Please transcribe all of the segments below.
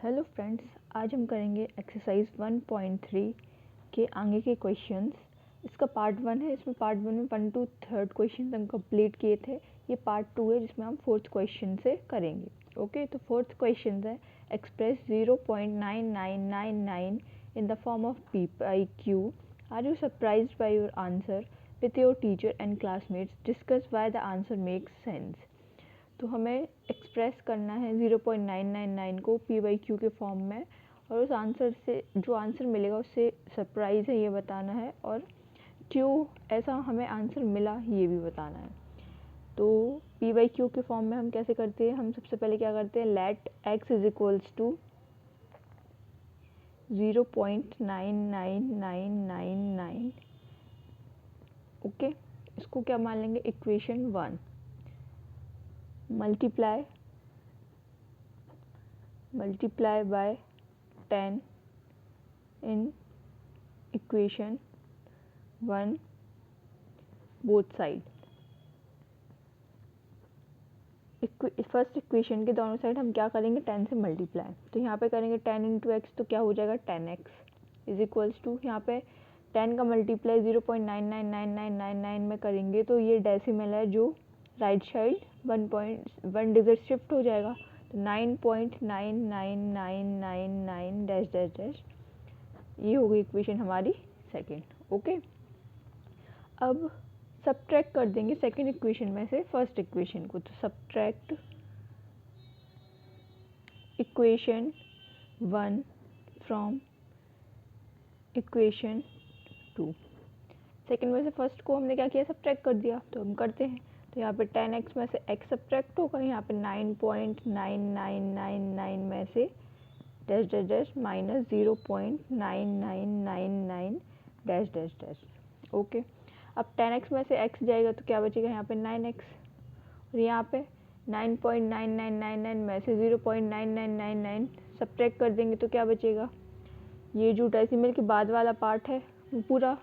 Hello friends, आज हम करेंगे एक्सरसाइज 1.3 के आगे के क्वेश्चंस। इसका पार्ट 1 है। इसमें पार्ट 1 में 1 to 3 क्वेश्चन हम कंप्लीट किए थे। ये पार्ट 2 है जिसमें हम 4th क्वेश्चन से करेंगे। ओके, तो 4th क्वेश्चन है express 0.9999 in the form of PIQ। Are you surprised by your answer with your teacher and classmates, discuss why the answer makes sense. तो हमें एक्सप्रेस करना है 0.999 को PYQ के फॉर्म में, और उस आंसर से जो आंसर मिलेगा उससे सरप्राइज़ है ये बताना है, और क्यों ऐसा हमें आंसर मिला ये भी बताना है। तो PYQ के फॉर्म में हम कैसे करते हैं, हम सबसे पहले क्या करते हैं, let x is equals to 0.99999। Okay, इसको क्या मान लेंगे, equation 1 multiply by 10 in equation 1 both side. First equation के दोनों साइड हम क्या करेंगे, 10 से मल्टीप्लाई। तो यहाँ पे करेंगे 10 इंटू एक्स, तो क्या हो जाएगा 10x इज इक्वल्स टू, यहाँ पे 10 का मल्टीप्लाई 0.999999 में करेंगे तो ये डेसिमल है जो राइट साइड 1 डिजिट शिफ्ट हो जाएगा, तो 9.99999 डैश डैश डैश। ये हो गई इक्वेशन हमारी सेकेंड। ओके, अब सब्ट्रैक्ट कर देंगे सेकेंड इक्वेशन में से फर्स्ट इक्वेशन को। तो subtract equation 1 from equation 2। Second में से फर्स्ट को हमने क्या किया, सब्ट्रैक्ट कर दिया। तो हम करते हैं, तो यहाँ पे 10x में से x सब्ट्रैक्ट होगा, यहाँ पे 9.9999 में से dash dash dash minus 0.9999 dash dash dash. Okay, अब 10x में से x जाएगा तो क्या बचेगा, यहाँ पे 9x, और यहाँ पे 9.9999 में से 0.9999 सब्ट्रैक्ट कर देंगे तो क्या बचेगा, ये जो डेसिमल के बाद वाला पार्ट है वो पूरा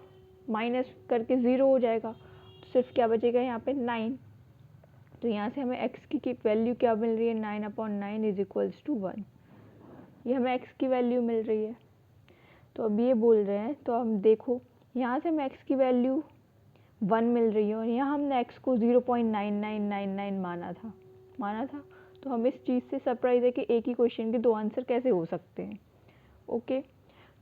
माइनस करके 0 हो जाएगा, तो सिर्फ क्या बचेगा यहाँ पे 9। तो यहाँ से हमें x की वैल्यू क्या मिल रही है, 9/9 इज इक्वल्स टू 1। ये हमें x की वैल्यू मिल रही है। तो अब ये बोल रहे हैं, तो हम देखो यहाँ से हमें x की वैल्यू 1 मिल रही है, और यहाँ हमने x को 0.9999 माना था। तो हम इस चीज़ से सरप्राइज है कि एक ही क्वेश्चन के दो आंसर कैसे हो सकते हैं। ओके,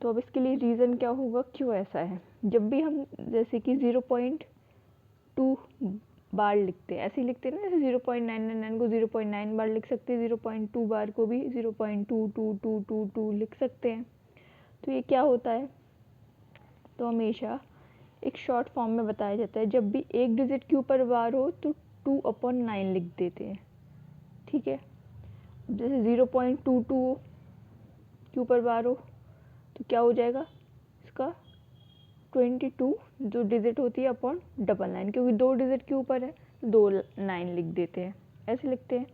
तो अब इसके लिए रीज़न क्या होगा, क्यों ऐसा है। जब भी हम जैसे कि 0.2 बार लिखते हैं, ऐसे ही लिखते हैं ना, जैसे 0.999 को 0.9 बार लिख सकते हैं, 0.2 बार को भी 0.22222 लिख सकते हैं। तो ये क्या होता है, तो हमेशा एक शॉर्ट फॉर्म में बताया जाता है, जब भी एक डिजिट के ऊपर बार हो तो 2/9 लिख देते हैं। ठीक है, जैसे 0.22 के ऊपर बार हो तो क्या हो जाएगा, इसका 22 जो डिजिट होती है अपॉन 999, क्योंकि 2 डिजिट के ऊपर है तो 2 9 लिख देते हैं, ऐसे लिखते हैं।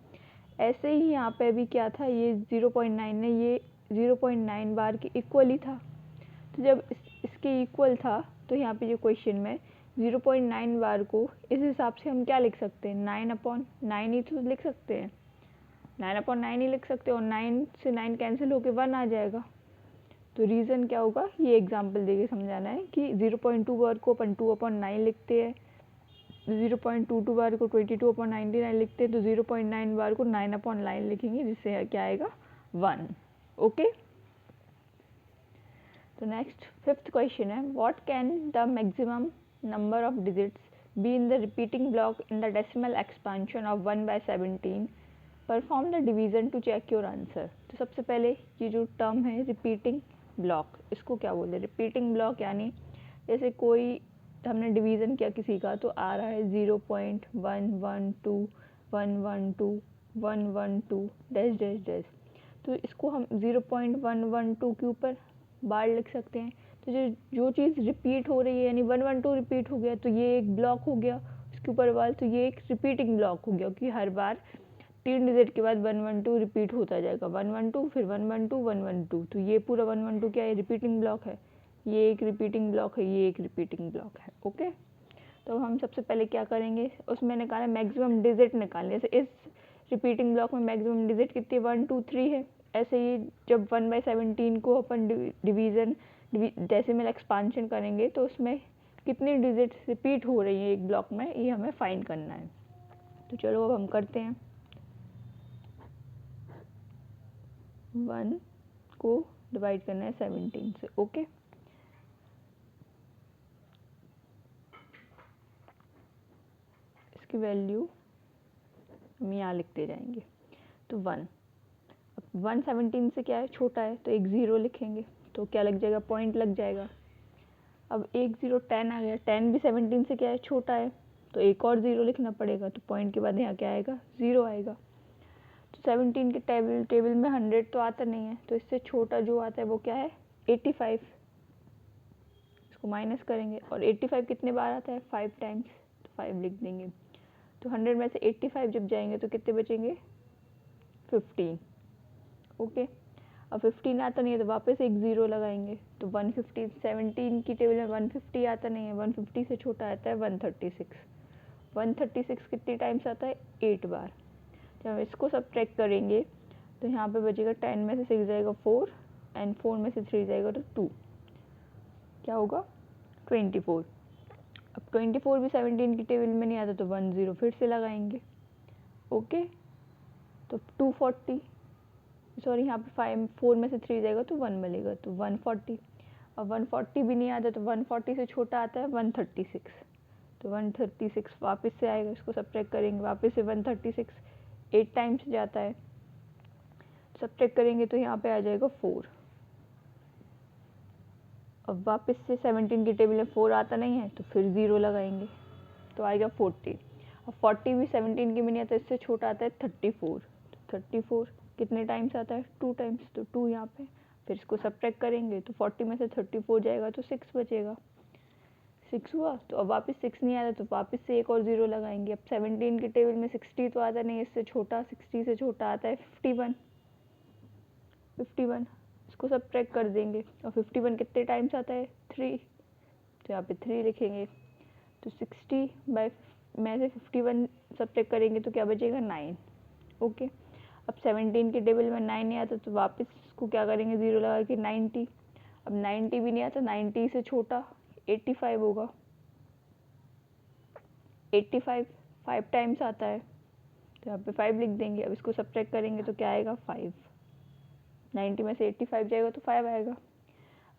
ऐसे ही यहाँ पे भी क्या था, ये 0.9 है, ये 0.9 बार के इक्वल ही था। तो जब इसके इक्वल था तो यहाँ पे जो क्वेश्चन में 0.9 बार को इस हिसाब से हम क्या लिख सकते हैं, 9/9 ही तो लिख सकते हैं, 9/9 ही लिख सकते हैं, और 9 से 9 कैंसिल होकर 1 आ जाएगा। तो रीज़न क्या होगा, ये एग्जांपल देके समझाना है कि 0.2 बार को अपन 2/9 लिखते हैं, 0.22 बार को 22/99 लिखते हैं, तो 0.9 बार को 9/9 लिखेंगे, जिससे क्या आएगा 1। ओके, तो नेक्स्ट फिफ्थ क्वेश्चन है, what can the maximum number of digits be in the repeating block in the decimal expansion of 1/17, perform the division to check your answer. तो सबसे पहले ये जो टर्म है रिपीटिंग ब्लॉक, इसको क्या बोलते हैं, रिपीटिंग ब्लॉक यानी जैसे कोई हमने डिवीज़न किया किसी का, तो आ रहा है 0.112 डैश डैश डैश, तो इसको हम 0.112 के ऊपर बार लिख सकते हैं। तो जो चीज़ रिपीट हो रही है, यानी 112 रिपीट हो गया तो ये एक ब्लॉक हो गया, उसके ऊपर बार, तो ये एक रिपीटिंग ब्लॉक हो गया, क्योंकि हर बार 3 डिजिट के बाद 112 रिपीट होता जाएगा, 112 फिर 112 112, तो ये पूरा 112 क्या है, रिपीटिंग ब्लॉक है। ये एक रिपीटिंग ब्लॉक है, ये एक रिपीटिंग ब्लॉक है। ओके, तो हम सबसे पहले क्या करेंगे, उसमें निकालें मैक्सिमम डिजिट निकालें। जैसे इस रिपीटिंग ब्लॉक में मैक्सिमम डिजिट कितनी, 1 2 3 है, ऐसे ही जब 1/17 को अपन डिवीज़न डेसिमल एक्सपांशन करेंगे तो उसमें कितनी डिजिट्स रिपीट हो रही है एक ब्लॉक में, ये हमें फाइंड करना है। तो चलो अब हम करते हैं। 1 को डिवाइड करना है 17 से। ओके, इसकी वैल्यू हम यहाँ लिखते जाएंगे। तो 1, अब 1/17 से क्या है, छोटा है, तो एक 0 लिखेंगे, तो क्या लग जाएगा, पॉइंट लग जाएगा। अब एक 0 10 आ गया, 10 भी 17 से क्या है, छोटा है, तो एक और 0 लिखना पड़ेगा, तो पॉइंट के बाद यहाँ क्या आएगा, 0 आएगा। तो 17 के टेबल में 100 तो आता नहीं है, तो इससे छोटा जो आता है वो क्या है, 85। इसको माइनस करेंगे, और 85 कितने बार आता है, 5 टाइम्स, तो 5 लिख देंगे। तो 100 में से 85 जब जाएंगे तो कितने बचेंगे, 15। ओके, अब 15 आता नहीं है तो वापस एक 0 लगाएंगे, तो 150, 17 की टेबल में 150 आता नहीं है, 150 से छोटा आता है 136। 136 कितनी टाइम्स आता है, 8 बार। जब हम इसको सब्ट्रैक्ट करेंगे तो यहाँ पे बचेगा 10 में से 6 जाएगा 4, एंड 4 में से 3 जाएगा तो 2, क्या होगा, 24। अब 24 भी 17 की टेबल में नहीं आता, तो 1 0 फिर से लगाएंगे। ओके, तो 240, सॉरी यहाँ पे 4 में से 3 जाएगा तो 1 मिलेगा, तो 140। अब 140 भी नहीं आता, तो 140 से छोटा आता है 136, तो 136 वापस से आएगा, इसको सब्ट्रैक्ट करेंगे, वापस से 136 8 टाइम्स जाता है, सब्ट्रैक्ट करेंगे तो यहाँ पे आ जाएगा 4। अब वापस से 17 की टेबल में 4 आता नहीं है, तो फिर 0 लगाएंगे, तो आएगा 40। अब 40 भी 17 की में नहीं आता, इससे छोटा आता है 34, तो 34 कितने टाइम्स आता है, 2 टाइम्स, तो 2 यहाँ पे। फिर इसको सब्ट्रैक्ट करेंगे तो 40 में से 34 जाएगा तो 6 बचेगा, 6 हुआ। तो अब वापस 6 नहीं आता, तो वापस से एक और 0 लगाएंगे। अब 17 के टेबल में 60 तो आता नहीं, इससे छोटा, 60 से छोटा आता है 51, 51, इसको सब्ट्रैक्ट कर देंगे, और 51 कितने टाइम्स आता है, 3, तो यहाँ पे 3 लिखेंगे। तो 60 में से 51 सब्ट्रैक्ट करेंगे तो क्या बचेगा, 9। ओके, अब 17 के टेबल में 9 नहीं आता, तो वापस इसको क्या करेंगे, 0 लगा के 90। अब 90 भी नहीं आता, 90 से छोटा 85 होगा, 85 5 टाइम्स आता है, तो यहाँ पे 5 लिख देंगे। अब इसको सब्ट्रैक्ट करेंगे तो क्या आएगा, 5। 90 में से 85 जाएगा तो 5 आएगा।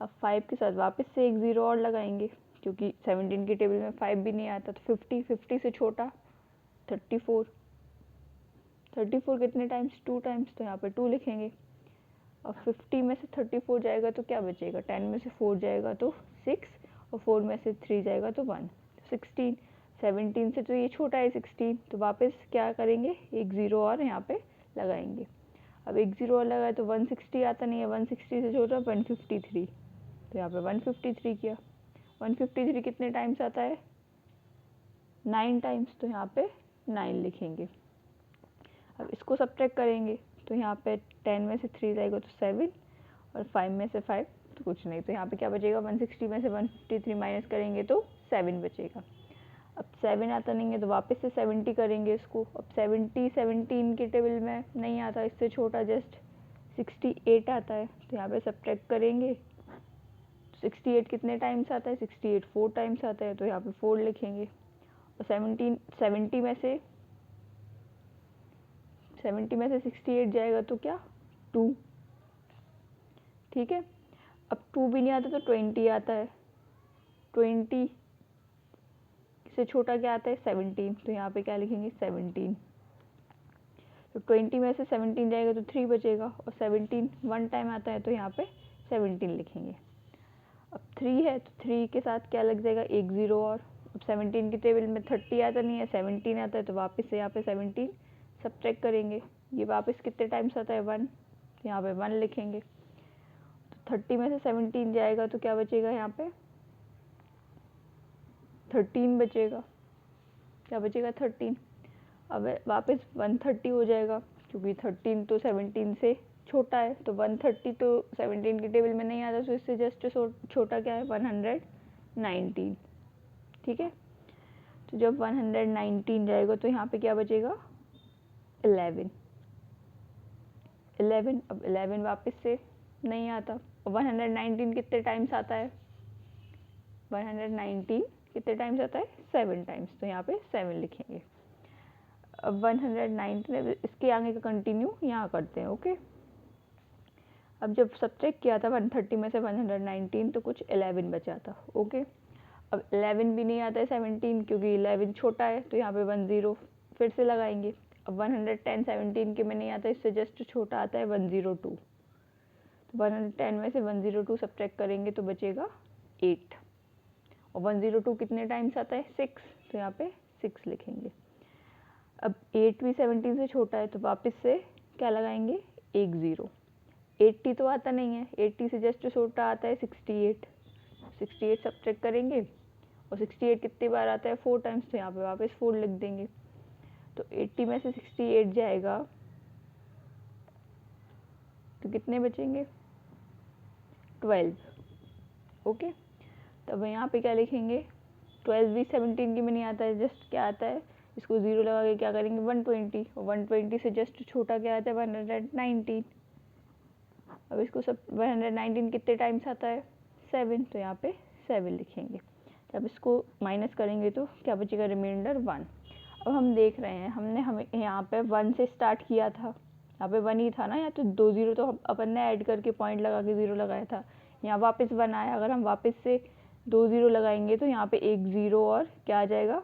अब 5 के साथ वापस से एक 0 और लगाएंगे, क्योंकि 17 की टेबल में 5 भी नहीं आता, तो 50 से छोटा 34, 34 कितने टाइम्स, 2 टाइम्स, तो यहाँ पे 2 लिखेंगे। और 50 में से 34 जाएगा तो क्या बचेगा, 10 में से 4 जाएगा तो 6, और 4 में से 3 जाएगा तो 1, 16। 17 से तो ये छोटा है 16, तो वापस क्या करेंगे, एक 0 और यहाँ पे लगाएंगे। अब एक 0 और लगाए तो 160 आता नहीं है, 160 से छोटा 153, तो यहाँ पे 153 किया। 153 कितने टाइम्स आता है, 9 टाइम्स, तो यहाँ पे 9 लिखेंगे। अब इसको सब्ट्रैक्ट करेंगे तो यहाँ पे 10 में से 3 जाएगा तो 7, और 5 में से 5 तो कुछ नहीं, तो यहाँ पे क्या बचेगा, 160 में से 153 माइनस करेंगे तो 7 बचेगा। अब 7 आता नहीं है तो वापस से 70 करेंगे इसको। अब 70 17 के टेबल में नहीं आता, इससे छोटा जस्ट 68 आता है, तो यहाँ पे सब्ट्रैक्ट करेंगे। 68 कितने टाइम्स आता है, 68 4 टाइम्स आता है, तो यहाँ पे 4 लिखेंगे। और 70 में से 68 जाएगा तो क्या, 2, ठीक है। अब 2 भी नहीं आता तो 20 आता है, 20 से छोटा क्या आता है, 17, तो यहाँ पे क्या लिखेंगे, 17। तो 20 में से 17 जाएगा तो 3 बचेगा, और 17 1 टाइम आता है, तो यहाँ पे 17 लिखेंगे। अब 3 है तो 3 के साथ क्या लग जाएगा, एक 0 और। अब 17 की टेबल में 30 आता नहीं है, 17 आता है, तो वापस से यहाँ पे 17 सब्ट्रैक्ट करेंगे। ये वापस कितने टाइम्स आता है, 1, तो यहाँ पे 1 लिखेंगे। तो 30 में से 17 जाएगा तो क्या बचेगा, यहाँ पे 13 बचेगा, क्या बचेगा, 13। अब वापस 130 हो जाएगा, क्योंकि 13 तो 17 से छोटा है, तो 130 तो 17 की टेबल में नहीं आता, तो इससे जस्ट छोटा क्या है, 119, ठीक है। तो जब 119 जाएगा तो यहाँ पे क्या बचेगा, 11। 11, अब 11 वापस से नहीं आता। 119 कितने टाइम्स आता है? 119 कितने टाइम्स आता है? 7 टाइम्स, तो यहाँ पे 7 लिखेंगे। अब 119 इसके आगे का कंटिन्यू यहाँ करते हैं। ओके, अब जब सब्ट्रैक्ट किया था 130 में से 119 तो कुछ 11 बचा था। ओके, अब 11 भी नहीं आता है 17 क्योंकि 11 छोटा है, तो यहाँ पे 10 फिर से लगाएंगे। अब 110 17 के में नहीं आता, इससे जस्ट छोटा आता है 102, तो 110 में से 102 सब्ट्रैक्ट करेंगे तो बचेगा 8, और 102 कितने टाइम्स आता है? 6, तो यहाँ पे 6 लिखेंगे। अब 8 भी 17 से छोटा है, तो वापस से क्या लगाएंगे? एक 0। 80 तो आता नहीं है, 80 से जस्ट छोटा आता है 68, 68 सब्ट्रैक्ट करेंगे, और 68 कितनी बार आता है? 4 टाइम्स, तो यहाँ पे वापस 4 लिख देंगे। तो 80 में से 68 जाएगा तो कितने बचेंगे? 12। ओके, तब यहाँ पे क्या लिखेंगे? 12 भी 17 की में नहीं आता है, जस्ट क्या आता है? इसको 0 लगा के क्या करेंगे? 120, और 120 से जस्ट छोटा क्या आता है? 119। अब इसको सब 119 कितने टाइम्स आता है? 7, तो यहाँ पे 7 लिखेंगे। जब इसको माइनस करेंगे तो क्या बचेगा? रिमाइंडर 1। अब हम देख रहे हैं हमें यहाँ पे 1 से स्टार्ट किया था, यहाँ पे 1 ही था ना, या तो 2 0 तो अपन ने ऐड करके पॉइंट लगा के 0 लगाया था, यहाँ वापस 1 आया। अगर हम वापस से 2 0 लगाएंगे तो यहाँ पे एक 0 और क्या आ जाएगा?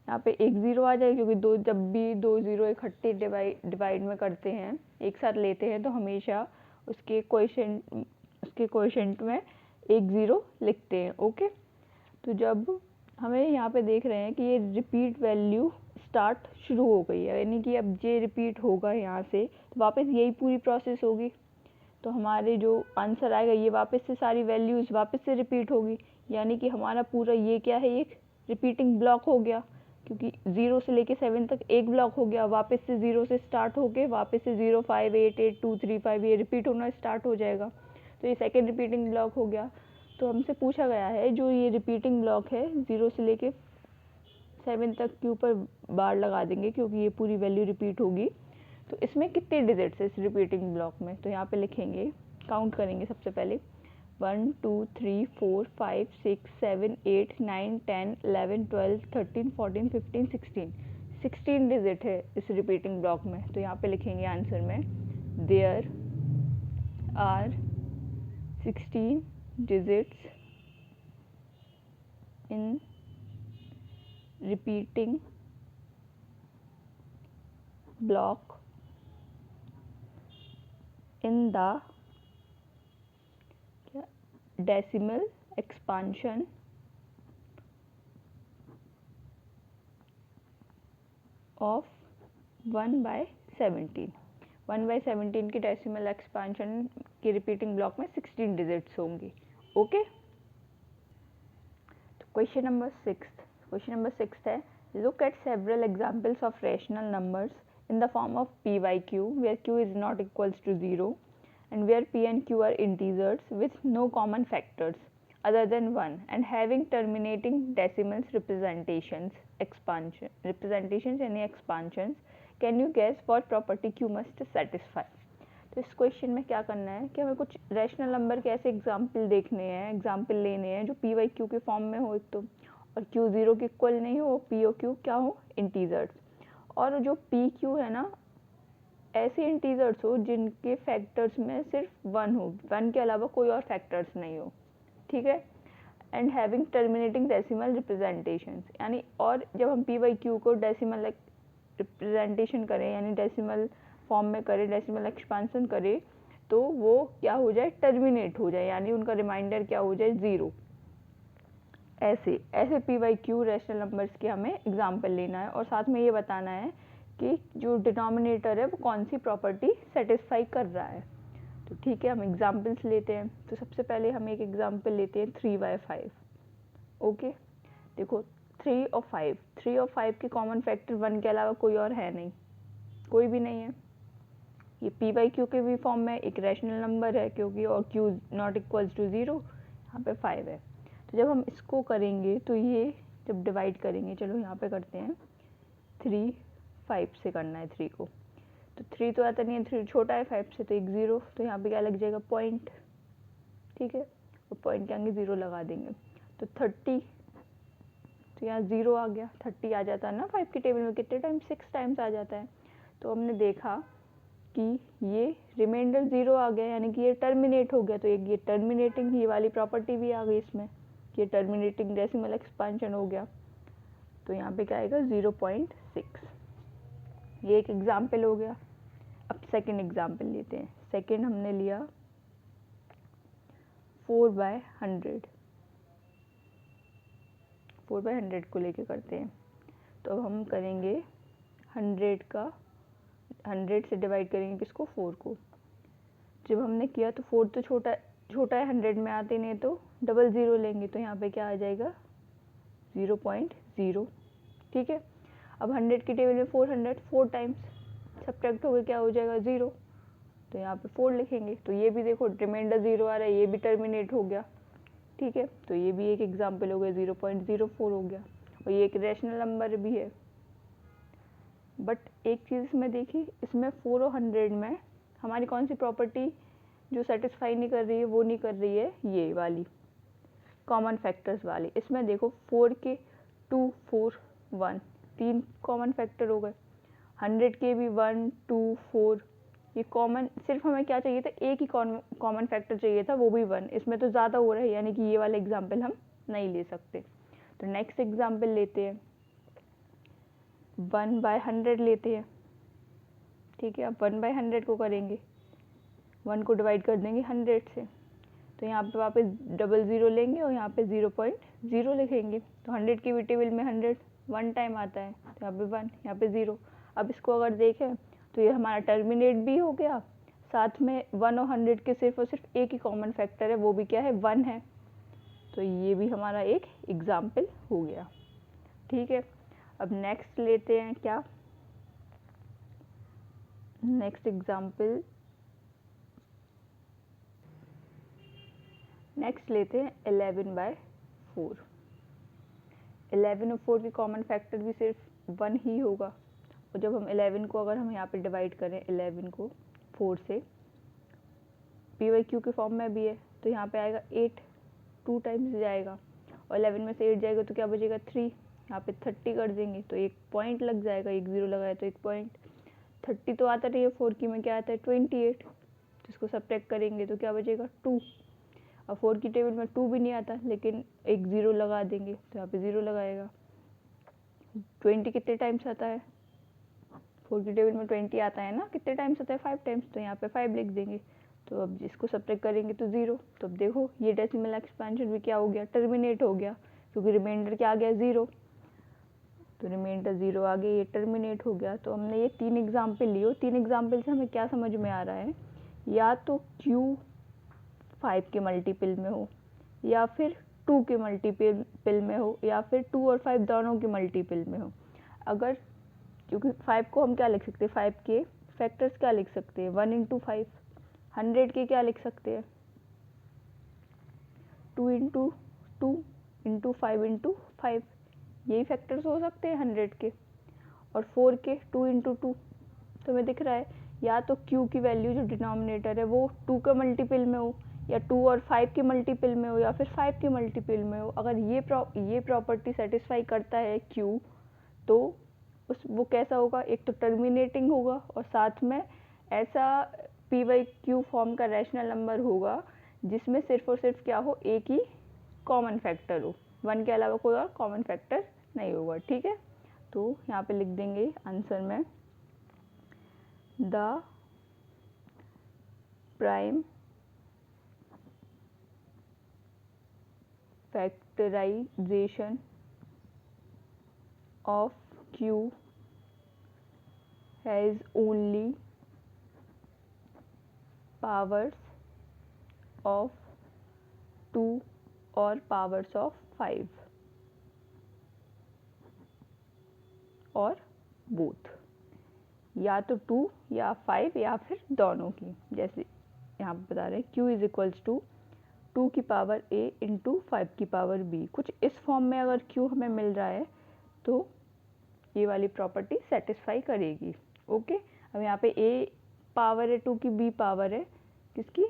यहाँ पे एक 0 आ जाएगा, क्योंकि जब भी 2 0 इकट्ठे डिवाइड में करते हैं, एक साथ लेते हैं, तो हमेशा उसके कोएफिशिएंट में एक 0 लिखते हैं। ओके, तो जब हमें यहाँ पे देख रहे हैं कि ये रिपीट वैल्यू स्टार्ट शुरू हो गई है, यानी कि अब ये रिपीट होगा यहाँ से, तो वापस यही पूरी प्रोसेस होगी, तो हमारे जो आंसर आएगा ये वापस से सारी वैल्यूज़ वापस से रिपीट होगी, यानी कि हमारा पूरा ये क्या है? एक रिपीटिंग ब्लॉक हो गया, क्योंकि 0 से लेके 7 तक एक ब्लॉक हो गया, वापस से 0 से स्टार्ट होके वापस से 0 5 8 8 2 3 5 ये रिपीट होना स्टार्ट हो जाएगा, तो ये सेकेंड रिपीटिंग ब्लॉक हो गया। तो हमसे पूछा गया है जो ये रिपीटिंग ब्लॉक है 0 से लेके 7 तक के ऊपर बार लगा देंगे, क्योंकि ये पूरी वैल्यू रिपीट होगी, तो इसमें कितने डिजिट्स है इस रिपीटिंग ब्लॉक में? तो यहाँ पे लिखेंगे, काउंट करेंगे सबसे पहले 1 2 3 4 5 6 7 8 9 10 11 12 13 14 15 16, 16 डिजिट है इस रिपीटिंग ब्लॉक में। तो यहाँ पे लिखेंगे आंसर में there are 16 digits in repeating block in the decimal expansion of 1/17। 1/17 की डेसिमल एक्सपांशन की रिपीटिंग ब्लॉक में 16 डिजिट्स होंगी। ओके, क्वेश्चन नंबर 6 है, look at several examples of rational numbers in the form of p by q where q is not equals to 0 and where p and q are integers with no common factors other than 1 and having terminating decimals representations यानी expansions. Can you guess what property q must satisfy? तो इस question में क्या करना है कि हमें कुछ रैशनल नंबर के ऐसे एग्जाम्पल लेने हैं जो पी वाई क्यू के फॉर्म में हो एक तो, और क्यू 0 के इक्वल नहीं हो, पी और क्यू क्या हो? इंटीजर्स। और जो पी क्यू है ना, ऐसे इंटीजर्स हो जिनके फैक्टर्स में सिर्फ 1 हो, 1 के अलावा कोई और फैक्टर्स नहीं हो, ठीक है। And having terminating decimal representation, यानी और जब हम पी वाई क्यू को डेसिमल रिप्रेजेंटेशन करें, यानी डेसिमल फॉर्म में करें, डेसिमल एक्सपांसन करें, तो वो क्या हो जाए? टर्मिनेट हो जाए, यानी उनका रिमाइंडर क्या हो जाए? 0। ऐसे p y q rational numbers के हमें एग्जाम्पल लेना है, और साथ में ये बताना है कि जो डिनोमिनेटर है वो कौन सी प्रॉपर्टी सेटिस्फाई कर रहा है। तो ठीक है, हम एग्जाम्पल्स लेते हैं। तो सबसे पहले हम एक एग्जाम्पल लेते हैं 3/5। ओके, देखो 3 और 5 के कॉमन फैक्टर 1 के अलावा कोई और है नहीं, कोई भी नहीं है। ये पी बाई क्यू के भी फॉर्म में एक रैशनल नंबर है, क्योंकि और क्यू नॉट इक्वल्स टू 0, यहाँ पे 5 है। तो जब हम इसको करेंगे तो ये जब डिवाइड करेंगे, चलो यहाँ पे करते हैं 3 5 से करना है 3 को, तो 3 तो आता नहीं है, 3 छोटा है 5 से, तो एक 0, तो यहाँ पे क्या लग जाएगा पॉइंट, ठीक है, और पॉइंट के आगे 0 लगा देंगे। तो 30, तो यहाँ 0 आ गया, 30 आ जाता है ना 5 की टेबल में, कितने टाइम, 6 टाइम्स आ जाता है। तो हमने देखा कि ये रिमाइंडर 0 आ गया, यानी कि ये टर्मिनेट हो गया। तो एक ये टर्मिनेटिंग, ये वाली प्रॉपर्टी भी आ गई इसमें, ये टर्मिनेटिंग डेसिमल एक्सपांशन हो गया। तो यहाँ पे क्या आएगा 0.6। ये एक एग्जाम्पल हो गया। अब सेकंड एग्जाम्पल लेते हैं। सेकंड हमने लिया 4/100, 4/100 को लेके करते हैं। तो अब हम करेंगे 100 का, 100 से डिवाइड करेंगे किसको, 4 को। जब हमने किया तो 4 तो छोटा है, 100 में आते नहीं, तो डबल 0 लेंगे, तो यहाँ पे क्या आ जाएगा 0.0, ठीक है। अब 100 की टेबल में 400, 4 टाइम्स सब्ट्रैक्ट हो गए, क्या हो जाएगा 0, तो यहाँ पे 4 लिखेंगे। तो ये भी देखो रिमाइंडर 0 आ रहा है, ये भी टर्मिनेट हो गया, ठीक है। तो ये भी एक एग्जाम्पल हो गया, 0.04 हो गया, और ये एक रैशनल नंबर भी है। बट एक चीज़ इसमें देखी, इसमें 4 और 100 में हमारी कौन सी प्रॉपर्टी जो सेटिस्फाई नहीं कर रही है, वो नहीं कर रही है ये वाली कॉमन फैक्टर्स वाली। इसमें देखो 4 के 2, 4, 1, 3 कॉमन फैक्टर हो गए। 100 के भी 1, 2, 4, ये कॉमन, सिर्फ हमें क्या चाहिए था, एक ही कॉमन फैक्टर चाहिए था, वो भी 1। इसमें तो ज़्यादा हो रहा है, यानी कि ये वाला एग्जाम्पल हम नहीं ले सकते। तो नेक्स्ट एग्जाम्पल लेते हैं, 1/100 लेते हैं, ठीक है। अब 1/100 को करेंगे, 1 को डिवाइड कर देंगे 100 से, तो यहाँ पे वापस डबल 0 लेंगे और यहाँ पे 0.0 लिखेंगे। तो 100 की भी टेबल में 100 1 टाइम आता है, तो यहाँ पे 1, यहाँ पे 0। अब इसको अगर देखें तो ये हमारा टर्मिनेट भी हो गया, साथ में 1 और 100 के सिर्फ और सिर्फ एक ही कॉमन फैक्टर है, वो भी क्या है, 1 है। तो ये भी हमारा एक एग्जाम्पल हो गया, ठीक है। अब नेक्स्ट लेते हैं क्या, नेक्स्ट एग्जाम्पल, नेक्स्ट लेते हैं 11/4। 11 और 4 की कॉमन फैक्टर भी सिर्फ 1 ही होगा, और जब हम 11 को अगर हम यहाँ पे डिवाइड करें 11 को 4 से, p/q के फॉर्म में भी है, तो यहाँ पे आएगा 8, 2 टाइम्स जाएगा, और 11 में से 8 जाएगा तो क्या बचेगा 3, यहाँ पे 30 कर देंगे तो एक पॉइंट लग जाएगा, एक 0 लगाया तो एक पॉइंट। 30 तो आता नहीं है, 4 की में क्या आता है 28, तो इसको सब्ट्रैक्ट करेंगे तो क्या बचेगा 2। अब 4 की टेबल में 2 भी नहीं आता, लेकिन एक 0 लगा देंगे, तो यहाँ पे 0 लगाएगा। 20 कितने टाइम्स आता है, 4 की टेबल में 20 आता है ना, कितने टाइम्स आता है 5 टाइम्स, तो यहाँ पे 5 लिख देंगे। तो अब जिसको सब्ट्रैक्ट करेंगे तो 0। तो अब देखो ये डेसिमल एक्सपेंशन भी क्या हो गया, टर्मिनेट हो गया, क्योंकि रिमाइंडर क्या आ गया 0, तो रिमाइंडर 0 आ गया, ये टर्मिनेट हो गया। तो हमने ये 3 एग्जाम्पल लिए, 3 एग्जाम्पल से हमें क्या समझ में आ रहा है, या तो Q 5 के मल्टीपल में हो, या फिर 2 के मल्टीपल में हो, या फिर 2 और 5 दोनों के मल्टीपल में हो। अगर, क्योंकि 5 को हम क्या लिख सकते हैं, 5 के फैक्टर्स क्या लिख सकते हैं, 1 × 5, 100 के क्या लिख सकते हैं, 2 × 2 × 5 × 5, यही फैक्टर्स हो सकते हैं 100 के। और 4 के 2 × 2, तो हमें दिख रहा है या तो Q की वैल्यू जो डिनोमिनेटर है वो 2 का मल्टीपल में हो, या 2 और 5 के मल्टीपल में हो, या फिर 5 के मल्टीपल में हो। अगर ये प्रॉपर्टी सेटिस्फाई करता है Q, तो वो कैसा होगा, एक तो टर्मिनेटिंग होगा, और साथ में ऐसा p/q फॉर्म का रैशनल नंबर होगा जिसमें सिर्फ और सिर्फ क्या हो, एक ही कॉमन फैक्टर हो, 1 के अलावा कोई और कॉमन फैक्टर नहीं होगा, ठीक है। तो यहाँ पे लिख देंगे आंसर में, the prime factorization of Q has only powers of 2 or powers of 5 और both, या तो 2 या 5 या फिर दोनों की। जैसे यहाँ पे बता रहे हैं Q इज इक्वल्स टू 2 की पावर A × 5 की पावर B। कुछ इस फॉर्म में अगर Q हमें मिल रहा है तो ये वाली प्रॉपर्टी सेटिस्फाई करेगी, ओके। अब यहाँ पे a पावर है 2 की, b पावर है किसकी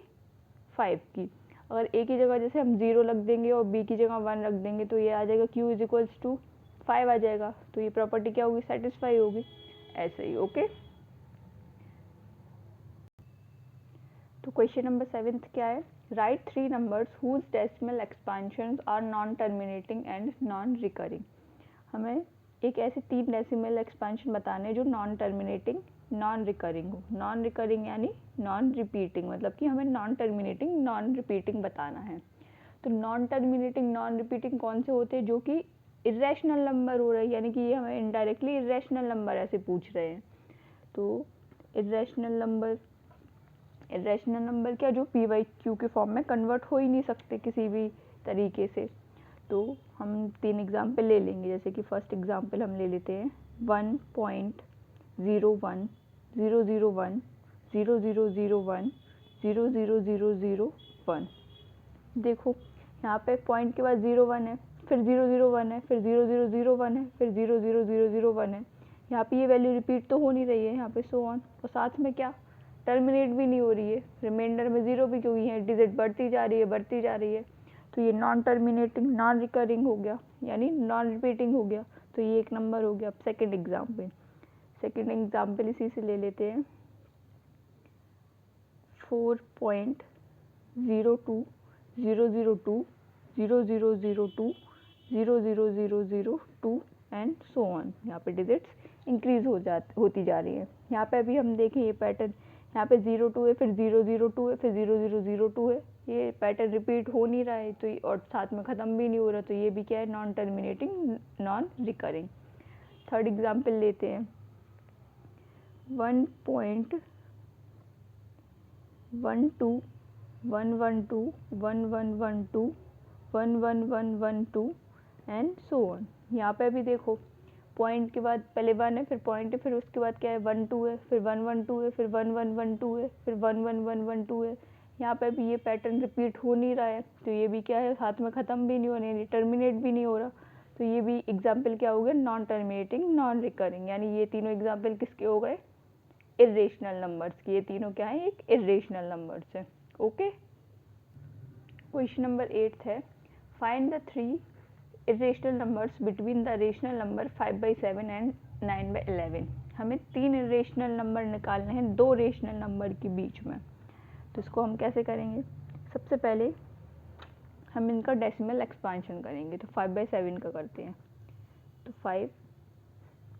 5 की। अगर a की जगह जैसे हम 0 रख देंगे और b की जगह 1 रख देंगे तो ये आ जाएगा q इज इक्वल्स टू 5 आ जाएगा। तो ये प्रॉपर्टी क्या होगी, सेटिस्फाई होगी। ऐसे ही ओके। तो क्वेश्चन नंबर 7 क्या है, write 3 numbers whose decimal expansions are non terminating and non recurring. हमें एक ऐसे 3 डेसिमल एक्सपेंशन बताने जो नॉन टर्मिनेटिंग नॉन रिकरिंग हो। नॉन रिकरिंग यानी नॉन रिपीटिंग, मतलब कि हमें नॉन टर्मिनेटिंग नॉन रिपीटिंग बताना है। तो नॉन टर्मिनेटिंग नॉन रिपीटिंग कौन से होते हैं, जो कि इरेशनल नंबर हो रहे हैं, यानी कि ये हमें इनडायरेक्टली इरेशनल नंबर ऐसे पूछ रहे हैं। तो इरेशनल नंबर क्या, जो पी बाई क्यू के फॉर्म में कन्वर्ट हो ही नहीं सकते किसी भी तरीके से। तो हम 3 एग्जाम्पल ले लेंगे, जैसे कि फर्स्ट एग्जाम्पल हम ले लेते हैं 1.01 001 0001 00001। देखो यहाँ पे पॉइंट के बाद 01 है, फिर 001 है, फिर 0001 है, फिर 00001 है। यहाँ पे ये वैल्यू रिपीट तो हो नहीं रही है यहाँ पे, सो ऑन। और साथ में क्या, टर्मिनेट भी नहीं हो रही है, रिमाइंडर में 0 भी क्योंकि है, डिजिट बढ़ती जा रही है बढ़ती जा रही है। तो ये नॉन टर्मिनेटिंग नॉन रिकरिंग हो गया, यानी नॉन रिपीटिंग हो गया। तो ये एक नंबर हो गया। अब सेकेंड एग्जाम्पल इसी से ले लेते हैं 4.02 002 0002 00002 एंड सो ऑन। यहाँ पे डिजिट्स इंक्रीज होती जा रही है। यहाँ पे अभी हम देखें ये पैटर्न, यहाँ पे 02 है, फिर 002 है, फिर 0002 है। ये पैटर्न रिपीट हो नहीं रहा है, तो और साथ में ख़त्म भी नहीं हो रहा, तो ये भी क्या है, non terminating non recurring. Third example लेते हैं 1.12 112 1112 11112 एंड सो ऑन। यहाँ पे भी देखो पॉइंट के बाद पहले 1 है, फिर पॉइंट है, फिर उसके बाद क्या है 12 है, फिर 112 है, फिर 1112 है, फिर 11112 है। यहाँ पे भी ये पैटर्न रिपीट हो नहीं रहा है, तो ये भी क्या है, साथ में ख़त्म भी नहीं हो रहा है, टर्मिनेट भी नहीं हो रहा। तो ये भी एग्जाम्पल क्या हो गया, नॉन टर्मिनेटिंग नॉन रिकरिंग। यानी ये तीनों एग्जाम्पल किसके हो गए, इरेशनल नंबर्स की। ये तीनों क्या है, एक इरेशनल नंबर्स है। ओके। क्वेश्चन नंबर 8 है, find the 3 irrational numbers between the rational number 5/7 and 9/11। हमें 3 irrational नंबर निकालने हैं 2 रेशनल नंबर के बीच में। तो इसको हम कैसे करेंगे, सबसे पहले हम इनका डेसिमल एक्सपांशन करेंगे। तो 5/7 का करते हैं। तो 5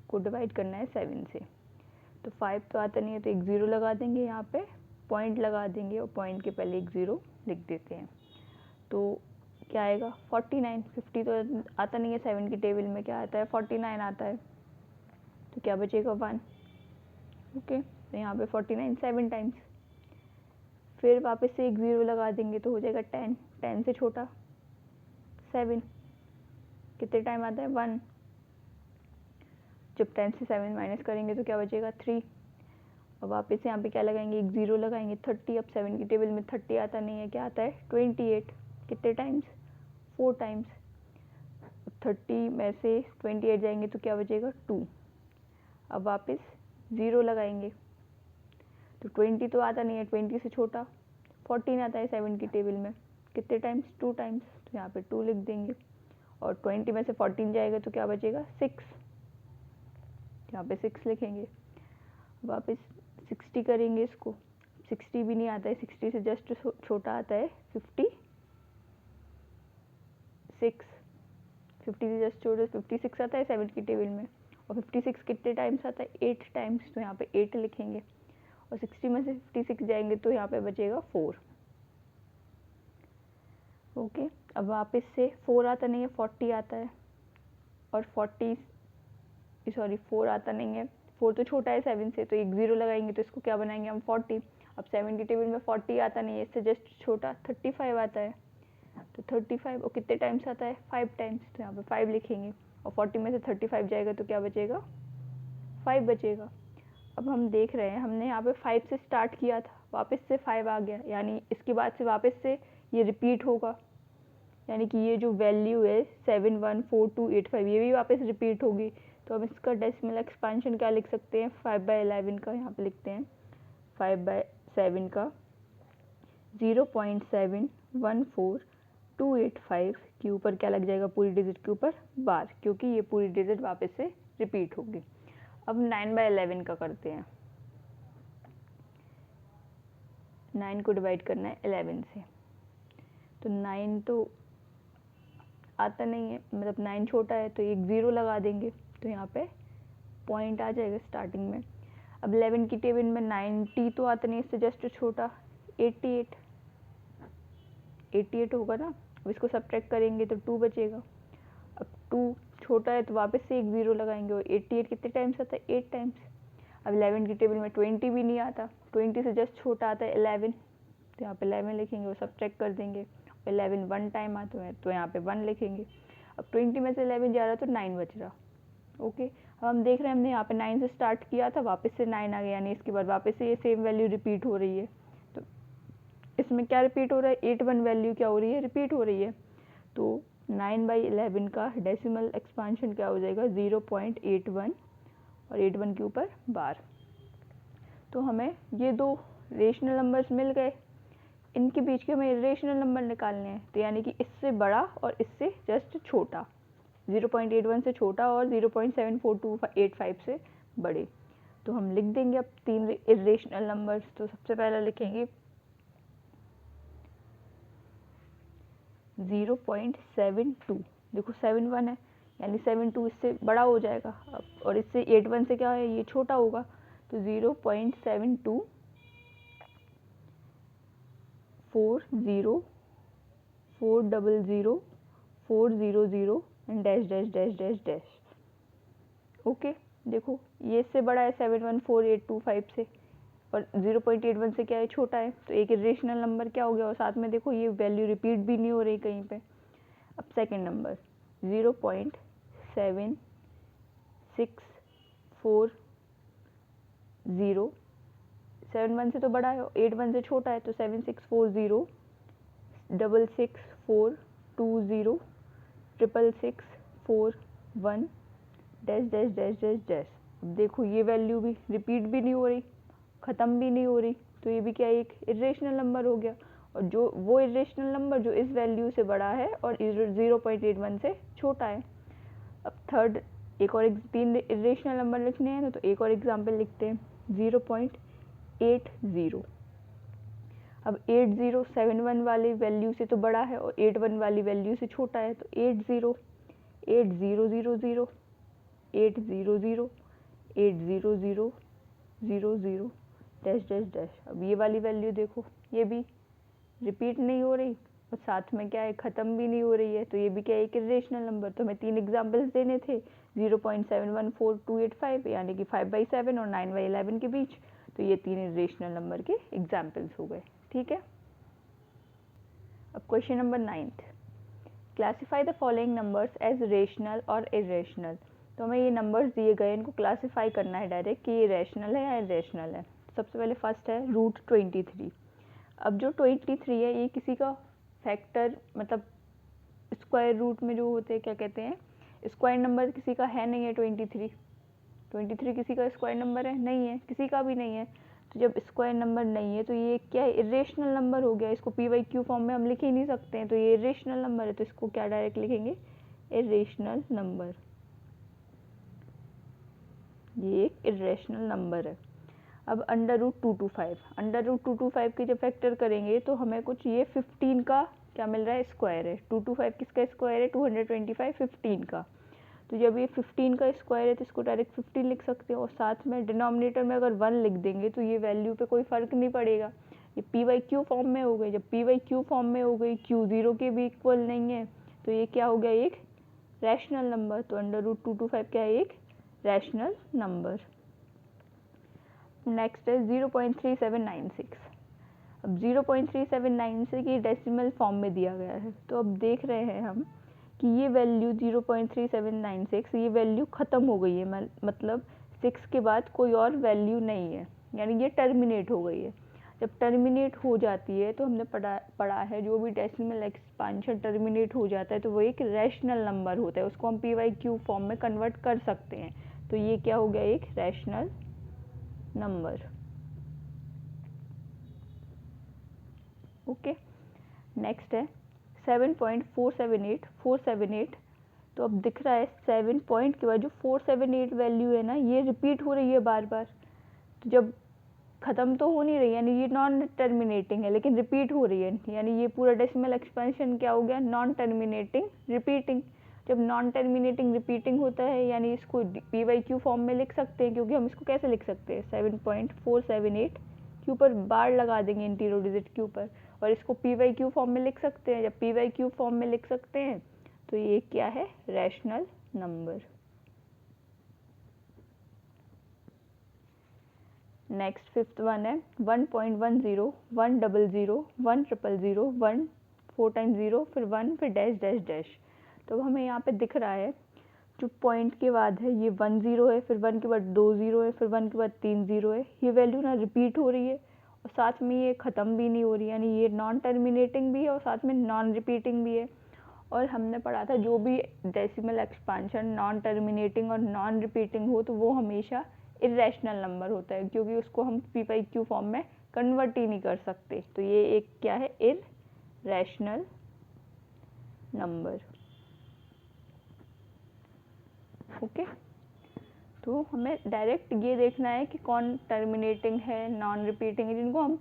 को डिवाइड करना है 7 से। तो 5 तो आता नहीं है, तो एक 0 लगा देंगे, यहाँ पे पॉइंट लगा देंगे और पॉइंट के पहले एक 0 लिख देते हैं। तो क्या आएगा 49। 50 तो आता नहीं है 7 की टेबल में, क्या आता है 49 आता है। तो क्या बचेगा 1। ओके। तो यहाँ पे 49 7 टाइम्स, फिर वापस से एक 0 लगा देंगे तो हो जाएगा 10। 10 से छोटा 7 कितने टाइम आता है 1। जब 10 से 7 माइनस करेंगे तो क्या बचेगा 3। और वापस यहाँ पे क्या लगाएंगे, एक 0 लगाएंगे 30। अब 7 की टेबल में 30 आता नहीं है, क्या आता है 28। कितने टाइम्स 4 टाइम्स। 30 में से 28 जाएंगे तो क्या बचेगा 2। अब वापस 0 लगाएंगे तो 20 तो आता नहीं है, 20 से छोटा 14 आता है 7 की टेबल में, कितने टाइम्स 2 टाइम्स। तो यहाँ पे 2 लिख देंगे और 20 में से 14 जाएगा तो क्या बचेगा 6, यहाँ पे 6 लिखेंगे। वापस 60 करेंगे इसको, 60 भी नहीं आता है, 60 से जस्ट छोटा आता है 56। 50 से जस्ट छोटा 56 आता है 7 की टेबल में। और 56 कितने टाइम्स आता है 8 टाइम्स, तो यहाँ पे 8 लिखेंगे। और 60 में से 56 जाएंगे तो यहाँ पे बचेगा 4। ओके। अब वापस से 4 आता नहीं है 40 आता है, और 4 आता नहीं है, 4 तो छोटा है 7 से, तो एक 0 लगाएंगे तो इसको क्या बनाएंगे हम 40। अब 7 की टेबल में 40 आता नहीं है, इससे जस्ट छोटा 35 आता है। तो 35 और कितने टाइम्स आता है 5 टाइम्स, तो यहाँ पे 5 लिखेंगे। और 40 में से 35 जाएगा तो क्या बचेगा 5 बचेगा। अब हम देख रहे हैं, हमने यहाँ पे 5 से स्टार्ट किया था, वापस से 5 आ गया, यानी इसके बाद से वापस से ये रिपीट होगा, यानी कि ये जो वैल्यू है 714285 ये भी वापस रिपीट होगी। तो हम इसका डेसिमल एक्सपांशन क्या लिख सकते हैं, 5/11 का यहाँ पे लिखते हैं 5/7 का 0.714285 के ऊपर क्या लग जाएगा, पूरी डिजिट के ऊपर बार, क्योंकि ये पूरी डिजिट वापस से रिपीट होगी। अब 9/11 का करते हैं। 9 को डिवाइड करना है 11 से, तो 9 तो आता नहीं है, मतलब 9 छोटा है तो एक 0 लगा देंगे, तो यहाँ पे पॉइंट आ जाएगा स्टार्टिंग में। अब 11 की टेबल में 90 तो आता नहीं, इससे जस्ट छोटा 88 होगा ना। अब इसको सब्ट्रैक्ट करेंगे तो 2 बचेगा। अब 2 छोटा है तो वापस से एक 0 लगाएंगे, और 88 कितने टाइम्स आता है, 8 टाइम्स। अब 11 की टेबल में 20 भी नहीं आता, 20 से जस्ट छोटा आता है 11, तो यहाँ पे 11 लिखेंगे, वो सब्ट्रैक्ट कर देंगे। 11 1 टाइम आता है तो यहाँ पे 1 लिखेंगे। अब 20 में से 11 जा रहा तो 9 बच रहा। ओके, अब हम देख रहे हैं हमने यहाँ पे 9 से स्टार्ट किया था, वापस से 9 आ गया, यानी इसके बाद वापस से ये सेम वैल्यू रिपीट हो रही है। तो इसमें क्या रिपीट हो रहा है, 81 वैल्यू क्या हो रही है, रिपीट हो रही है। तो 9/11 का डेसिमल एक्सपांशन क्या हो जाएगा, 0.81 और 81 के ऊपर बार। तो हमें ये दो रेशनल नंबर्स मिल गए, इनके बीच के हमें इरेशनल नंबर निकालने हैं, तो यानी कि इससे बड़ा और इससे जस्ट छोटा, 0.81 से छोटा और 0.7485 से बड़े। तो हम लिख देंगे अब 3 इरेशनल नंबर्स। तो सबसे पहला लिखेंगे 0.72, देखो 71 है, यानी 72 इससे बड़ा हो जाएगा, अब और इससे 81 से क्या है, ये छोटा होगा, तो 0.72 40 400 400 and dash dash dash dash dash. Okay, देखो ये इससे बड़ा है 714825 से, और 0.81 से क्या है, छोटा है, तो एक इरेशनल नंबर क्या हो गया, और साथ में देखो ये वैल्यू रिपीट भी नहीं हो रही कहीं पे। अब सेकंड नंबर 0.7640, 71 से तो बड़ा है, 81 से छोटा है, तो 7640 66420 66641 dash dash dash dash dash. अब देखो ये वैल्यू भी रिपीट भी नहीं हो रही, ख़त्म भी नहीं हो रही, तो ये भी क्या एक इरेशनल नंबर हो गया, और जो वो इरेशनल नंबर जो इस वैल्यू से बड़ा है और 0.81 से छोटा है। अब थर्ड एक और 3 इरेशनल नंबर लिखने हैं ना, तो एक और एग्जांपल लिखते हैं 0.80। अब 8071 वाली वैल्यू से तो बड़ा है और 81 वाली वैल्यू से छोटा है, तो 80 8000 800 800 00 डैश डैश डैश। अब ये वाली वैल्यू देखो, ये भी रिपीट नहीं हो रही और साथ में क्या है, ख़त्म भी नहीं हो रही है, तो ये भी क्या है, एक इरेशनल नंबर। तो हमें 3 एग्जांपल्स देने थे, 0.714285 यानी कि 5/7 और 9/11 के बीच, तो ये 3 इरेशनल नंबर के एग्जांपल्स हो गए। ठीक है, अब question number 9th, classify the following numbers as rational और इरेशनल। तो हमें ये नंबर्स दिए गए, इनको क्लासीफाई करना है डायरेक्ट कि ये रैशनल है या इरेशनल है। सबसे पहले फर्स्ट है √23। अब जो 23 है ये किसी का फैक्टर, मतलब स्क्वायर रूट में जो होते हैं, क्या कहते हैं, स्क्वायर नंबर किसी का है नहीं है। 23 किसी का स्क्वायर नंबर है नहीं है, किसी का भी नहीं है। तो जब स्क्वायर नंबर नहीं है तो ये क्या है, इरेशनल नंबर हो गया। इसको PQ फॉर्म में हम लिख ही नहीं सकते हैं, तो ये इरेशनल नंबर है, तो इसको क्या डायरेक्ट लिखेंगे, इरेशनल नंबर। ये एक इरेशनल नंबर है। अब √225 की जब फैक्टर करेंगे तो हमें कुछ ये 15 का क्या मिल रहा है, स्क्वायर है। 225 किसका स्क्वायर है, 225 15 का। तो जब ये 15 का स्क्वायर है तो इसको डायरेक्ट 15 लिख सकते हो, और साथ में डिनोमिनेटर में अगर 1 लिख देंगे तो ये वैल्यू पे कोई फ़र्क नहीं पड़ेगा, ये PQ फॉर्म में हो गई। जब PQ फॉर्म में हो गई, Q 0 के भी इक्वल नहीं है, तो ये क्या हो गया, एक रैशनल नंबर। तो √225 क्या है, एक रैशनल नंबर। नेक्स्ट है 0.3796। अब 0.3796 ये डेसिमल फॉर्म में दिया गया है, तो अब देख रहे हैं हम कि ये वैल्यू 0.3796 ये वैल्यू ख़त्म हो गई है, मतलब 6 के बाद कोई और वैल्यू नहीं है, यानी ये टर्मिनेट हो गई है। जब टर्मिनेट हो जाती है तो हमने पढ़ा है जो भी डेसिमल एक्सपांशन टर्मिनेट हो जाता है तो वो एक रैशनल नंबर होता है, उसको हम PYQ फॉर्म में कन्वर्ट कर सकते हैं। तो ये क्या हो गया, एक रैशनल नंबर। ओके, नेक्स्ट है 7.478 तो अब दिख रहा है 7 पॉइंट के बाद जो 478 वैल्यू है ना, ये रिपीट हो रही है बार बार। तो जब ख़त्म तो हो नहीं रही, यानी ये नॉन टर्मिनेटिंग है लेकिन रिपीट हो रही है, यानी ये पूरा डेसिमल एक्सपेंशन क्या हो गया, नॉन टर्मिनेटिंग रिपीटिंग। जब नॉन टर्मिनेटिंग रिपीटिंग होता है यानी इसको PYQ फॉर्म में लिख सकते हैं, क्योंकि हम इसको कैसे लिख सकते हैं 7.478 के ऊपर बार लगा देंगे इंटीरियर डिजिट के ऊपर, और इसको PYQ फॉर्म में लिख सकते हैं। जब PYQ फॉर्म में लिख सकते हैं तो ये क्या है, rational number. Next fifth one है 1.10 100 1000 1 4 टाइम्स 0 फिर 1 फिर डैश डैश डैश। तो हमें यहाँ पे दिख रहा है जो पॉइंट के बाद है ये 1 0 है, फिर 1 के बाद 2 0 है, फिर 1 के बाद 3 0 है। ये वैल्यू ना रिपीट हो रही है और साथ में ये ख़त्म भी नहीं हो रही, यानी ये नॉन टर्मिनेटिंग भी है और साथ में नॉन रिपीटिंग भी है। और हमने पढ़ा था जो भी डेसिमल एक्सपांशन नॉन टर्मिनेटिंग और नॉन रिपीटिंग हो तो वो हमेशा इरेशनल नंबर होता है, क्योंकि उसको हम PYQ फॉर्म में कन्वर्ट ही नहीं कर सकते। तो ये एक क्या है, इरेशनल नंबर। ओके, तो हमें डायरेक्ट ये देखना है कि कौन टर्मिनेटिंग है, नॉन रिपीटिंग है, जिनको हम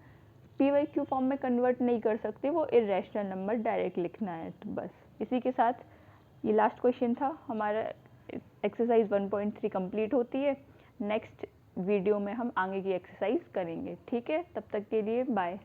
PYQ फॉर्म में कन्वर्ट नहीं कर सकते वो इरेशनल नंबर डायरेक्ट लिखना है। तो बस इसी के साथ ये लास्ट क्वेश्चन था हमारा, एक्सरसाइज 1.3 कंप्लीट होती है। नेक्स्ट वीडियो में हम आगे की एक्सरसाइज करेंगे। ठीक है, तब तक के लिए बाय।